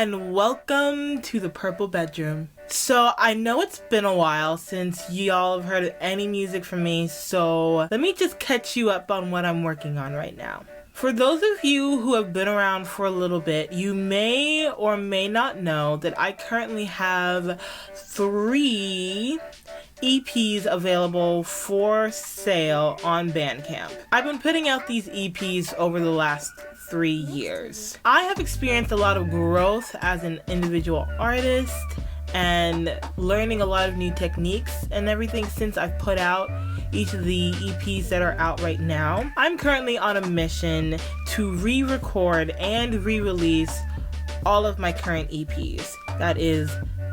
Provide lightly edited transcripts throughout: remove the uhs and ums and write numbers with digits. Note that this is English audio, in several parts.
and welcome to the Purple Bedroom. So I know it's been a while since y'all have heard any music from me, so let me just catch you up on what I'm working on right now. For those of you who have been around for a little bit, you may or may not know that I currently have 3 EPs available for sale on BandCamp. I've been putting out these EPs over the last 3 years. I have experienced a lot of growth as an individual artist and learning a lot of new techniques and everything since I've put out each of the EPs that are out right now. I'm currently on a mission to re-record and re-release all of my current EPs. That is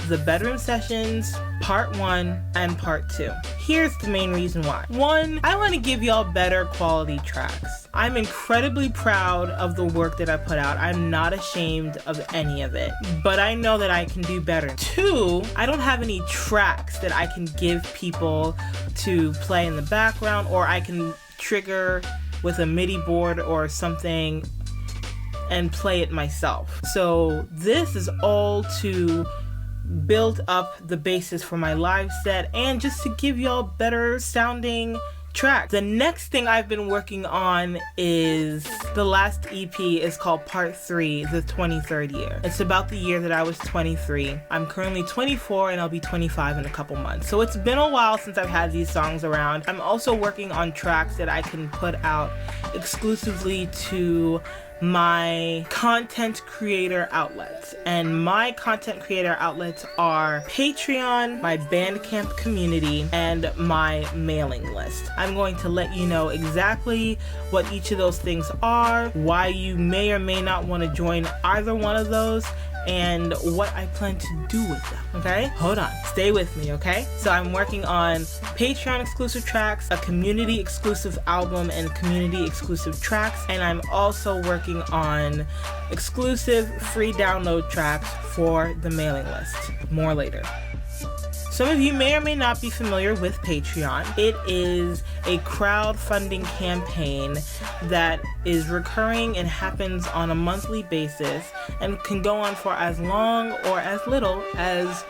the Bedroom Sessions, Part 1 and Part 2. Here's the main reason why. 1, I want to give y'all better quality tracks. I'm incredibly proud of the work that I put out. I'm not ashamed of any of it, but I know that I can do better. 2, I don't have any tracks that I can give people to play in the background, or I can trigger with a MIDI board or something and play it myself. So this is all to build up the basis for my live set and just to give y'all better sounding tracks. The next thing I've been working on is the last EP is called Part 3, the 23rd year. It's about the year that I was 23. I'm currently 24 and I'll be 25 in a couple months. So it's been a while since I've had these songs around. I'm also working on tracks that I can put out exclusively to my content creator outlets, and my content creator outlets are Patreon, my BandCamp community, and my mailing list. I'm going to let you know exactly what each of those things are, why you may or may not want to join either one of those, and what I plan to do with them, okay? Hold on, stay with me, okay? So I'm working on Patreon exclusive tracks, a community exclusive album, and community exclusive tracks, and I'm also working on exclusive free download tracks for the mailing list. More later. Some of you may or may not be familiar with Patreon. It is a crowdfunding campaign that is recurring and happens on a monthly basis and can go on for as long or as little as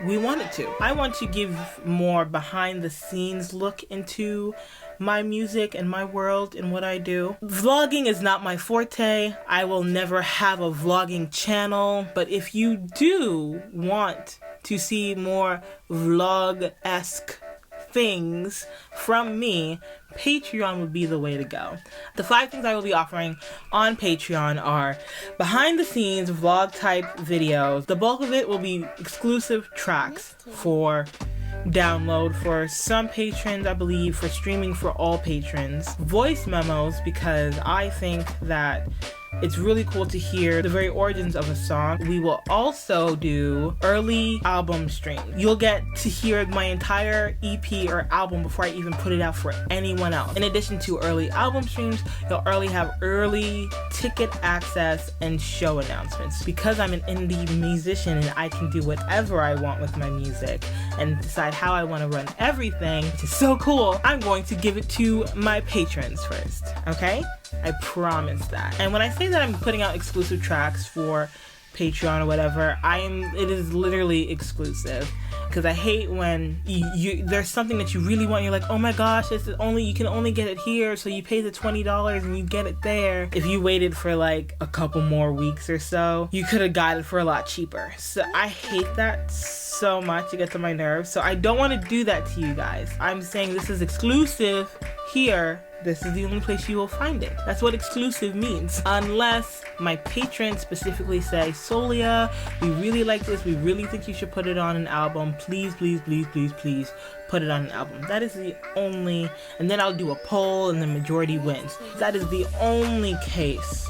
we want it to. I want to give more behind the scenes look into my music and my world and what I do. Vlogging is not my forte. I will never have a vlogging channel, but if you do want to see more vlog-esque things from me, Patreon would be the way to go. The 5 things I will be offering on Patreon are behind the scenes vlog type videos. The bulk of it will be exclusive tracks for download for some patrons, I believe, for streaming for all patrons. Voice memos, because I think that it's really cool to hear the very origins of a song. We will also do early album streams. You'll get to hear my entire EP or album before I even put it out for anyone else. In addition to early album streams, you'll have early ticket access and show announcements. Because I'm an indie musician and I can do whatever I want with my music and decide how I want to run everything, which is so cool, I'm going to give it to my patrons first, okay? I promise that. And when I say that I'm putting out exclusive tracks for Patreon or whatever, it is literally exclusive, because I hate when there's something that you really want, you're like, oh my gosh, you can only get it here, so you pay the $20 and you get it there. If you waited for like a couple more weeks or so, you could have got it for a lot cheaper. So I hate that so much. It gets on my nerves. So I don't want to do that to you guys. I'm saying this is exclusive here. This is the only place you will find it. That's what exclusive means. Unless my patrons specifically say, Solia, we really like this. We really think you should put it on an album. Please, please, please, please, please put it on an album. That is the only, and then I'll do a poll and the majority wins. That is the only case.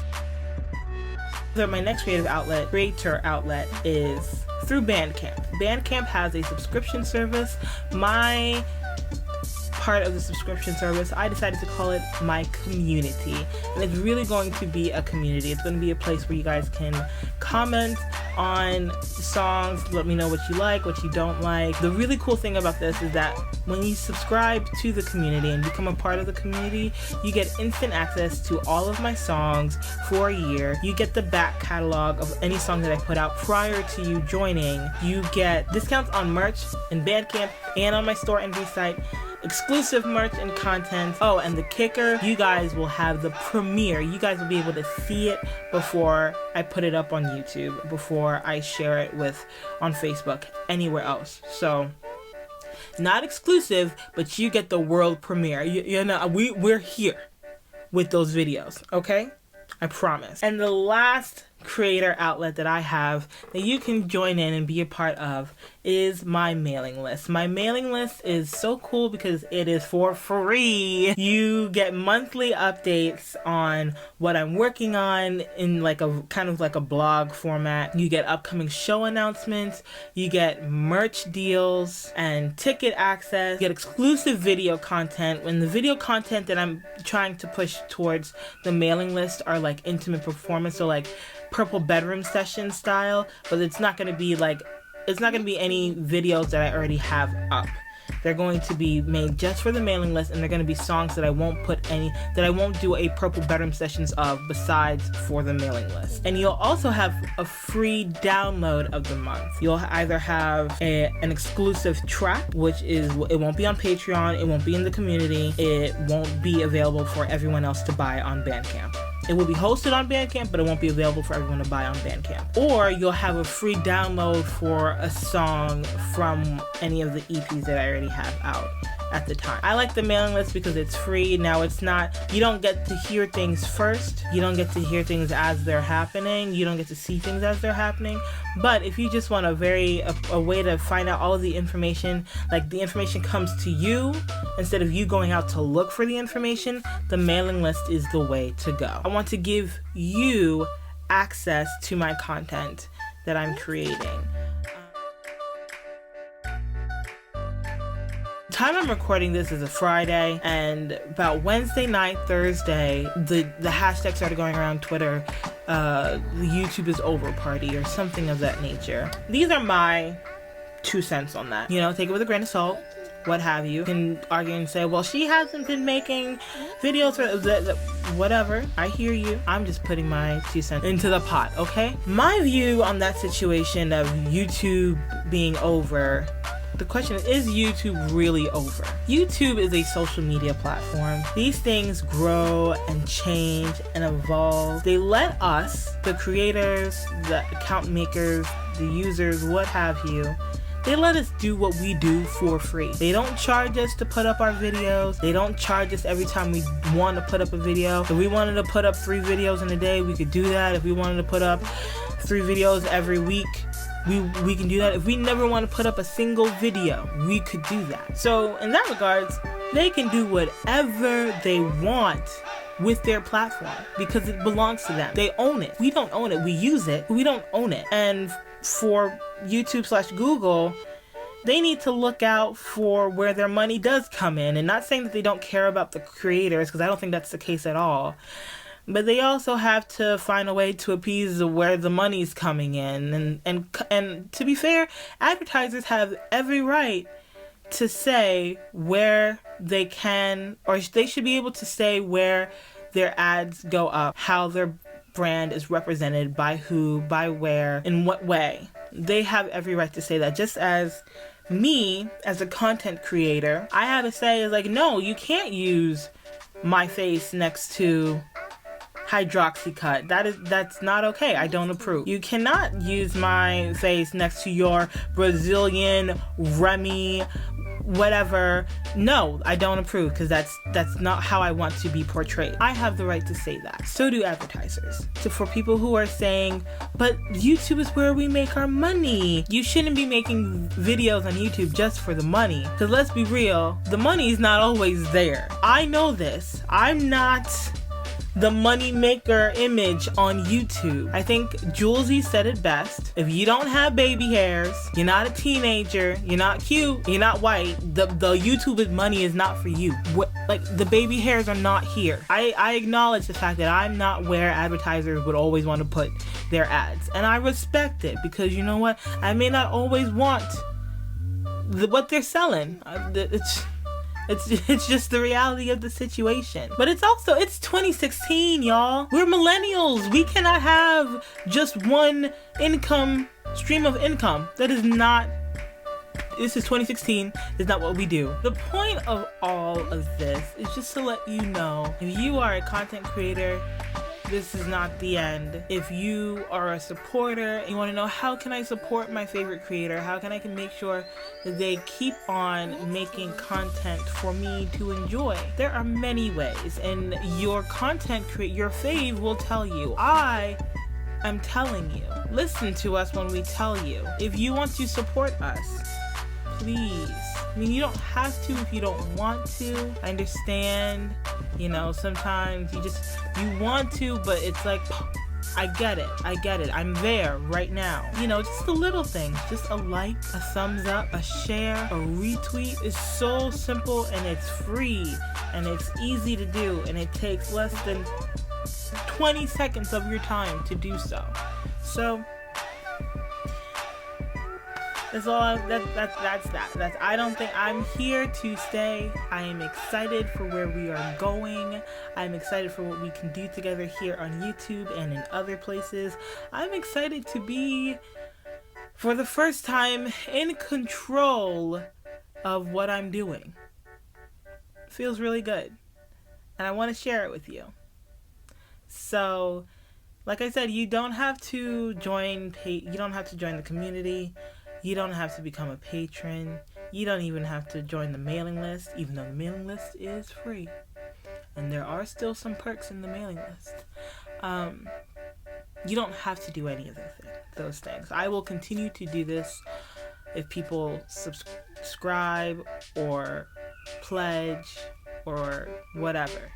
My next creator outlet is through BandCamp. BandCamp has a subscription service. My part of the subscription service, I decided to call it my community. And it's really going to be a community. It's going to be a place where you guys can comment on songs, let me know what you like, what you don't like. The really cool thing about this is that when you subscribe to the community and become a part of the community, you get instant access to all of my songs for a year. You get the back catalog of any song that I put out prior to you joining. You get discounts on merch in BandCamp and on my store and site, exclusive merch and content. Oh, and the kicker, you guys will have the premiere. You guys will be able to see it before I put it up on YouTube, before I share it on Facebook, anywhere else. So, not exclusive, but you get the world premiere. You know, we're here with those videos, okay? I promise. And the last creator outlet that I have that you can join in and be a part of is my mailing list. My mailing list is so cool because it is for free. You get monthly updates on what I'm working on in like a kind of like a blog format. You get upcoming show announcements, you get merch deals and ticket access, you get exclusive video content. When the video content that I'm trying to push towards the mailing list are like intimate performance, so like Purple Bedroom session style, but it's not going to be any videos that I already have up. They're going to be made just for the mailing list, and they're going to be songs that I won't do a Purple Bedroom sessions of besides for the mailing list. And you'll also have a free download of the month. You'll either have an exclusive track, which is, it won't be on Patreon, it won't be in the community, it won't be available for everyone else to buy on BandCamp. It will be hosted on BandCamp, but it won't be available for everyone to buy on BandCamp. Or you'll have a free download for a song from any of the EPs that I already have out at the time. I like the mailing list because it's free. Now you don't get to hear things first. You don't get to hear things as they're happening. You don't get to see things as they're happening. But if you just want a way to find out all of the information, like the information comes to you instead of you going out to look for the information, the mailing list is the way to go. I want to give you access to my content that I'm creating. Time I'm recording this is a Friday, and about Wednesday night, Thursday, the hashtag started going around Twitter, the YouTube is over party or something of that nature. These are my 2 cents on that. You know, take it with a grain of salt, what have you. You can argue and say, well, she hasn't been making videos for whatever. I hear you. I'm just putting my 2 cents into the pot, okay? My view on that situation of YouTube being over, the question is YouTube really over? YouTube is a social media platform. These things grow and change and evolve. They let us, the creators, the account makers, the users, what have you, they let us do what we do for free. They don't charge us to put up our videos. They don't charge us every time we want to put up a video. If we wanted to put up 3 videos in a day, we could do that. If we wanted to put up 3 videos every week, we can do that. If we never want to put up a single video, we could do that. So in that regards, they can do whatever they want with their platform because it belongs to them. They own it. We don't own it. We use it. We don't own it. And for YouTube/Google, they need to look out for where their money does come in. And not saying that they don't care about the creators, because I don't think that's the case at all. But they also have to find a way to appease where the money's coming in. And to be fair, advertisers have every right to say where they can, or they should be able to say where their ads go up, how their brand is represented, by who, by where, in what way. They have every right to say that. Just as me, as a content creator, I have a say is like, no, you can't use my face next to Hydroxycut. That's not okay. I don't approve. You cannot use my face next to your Brazilian Remy whatever. No, I don't approve, because that's not how I want to be portrayed. I have the right to say that. So do advertisers. So for people who are saying, but YouTube is where we make our money, you shouldn't be making videos on YouTube just for the money. Because let's be real, the money is not always there. I know this. I'm not the money maker image on YouTube. I think Julesy said it best. If you don't have baby hairs, you're not a teenager, you're not cute, you're not white, the YouTube money is not for you. Like, the baby hairs are not here. I acknowledge the fact that I'm not where advertisers would always want to put their ads. And I respect it, because you know what? I may not always want what they're selling. It's just the reality of the situation. But it's 2016, y'all. We're millennials. We cannot have just one stream of income. This is 2016, is not what we do. The point of all of this is just to let you know, if you are a content creator, this is not the end. If you are a supporter and you want to know, how can I support my favorite creator? How can I make sure that they keep on making content for me to enjoy? There are many ways, and your your fave will tell you. I'm telling you. Listen to us when we tell you. If you want to support us, please. I mean, you don't have to if you don't want to. I understand, sometimes you want to, but it's like, I get it. I'm there right now. Just the little things. Just a like, a thumbs up, a share, a retweet is so simple, and it's free, and it's easy to do, and it takes less than 20 seconds of your time to do so. So that's all. That's that. I don't think I'm here to stay. I am excited for where we are going. I'm excited for what we can do together here on YouTube and in other places. I'm excited to be, for the first time, in control of what I'm doing. It feels really good, and I want to share it with you. So, like I said, you don't have to join the community. You don't have to become a patron. You don't even have to join the mailing list, even though the mailing list is free. And there are still some perks in the mailing list. You don't have to do any of those things. I will continue to do this if people subscribe or pledge or whatever.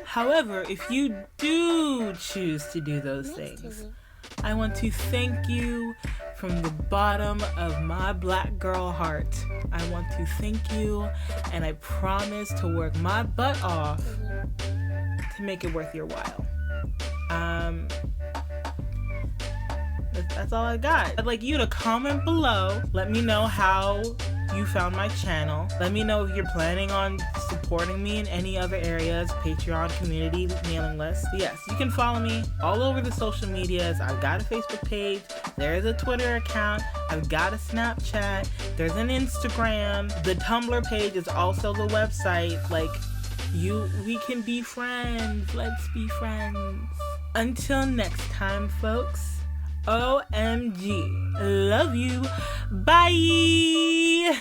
However, if you do choose to do those things, I want to thank you from the bottom of my black girl heart. I want to thank you, and I promise to work my butt off to make it worth your while. That's all I got. I'd like you to comment below. Let me know how you found my channel. Let me know if you're planning on supporting me in any other areas, Patreon, community, mailing list. Yes, you can follow me all over the social medias. I've got a Facebook page. There's a Twitter account. I've got a Snapchat. There's an Instagram. The Tumblr page is also the website. We can be friends. Let's be friends. Until next time, folks. OMG. Love you. Bye.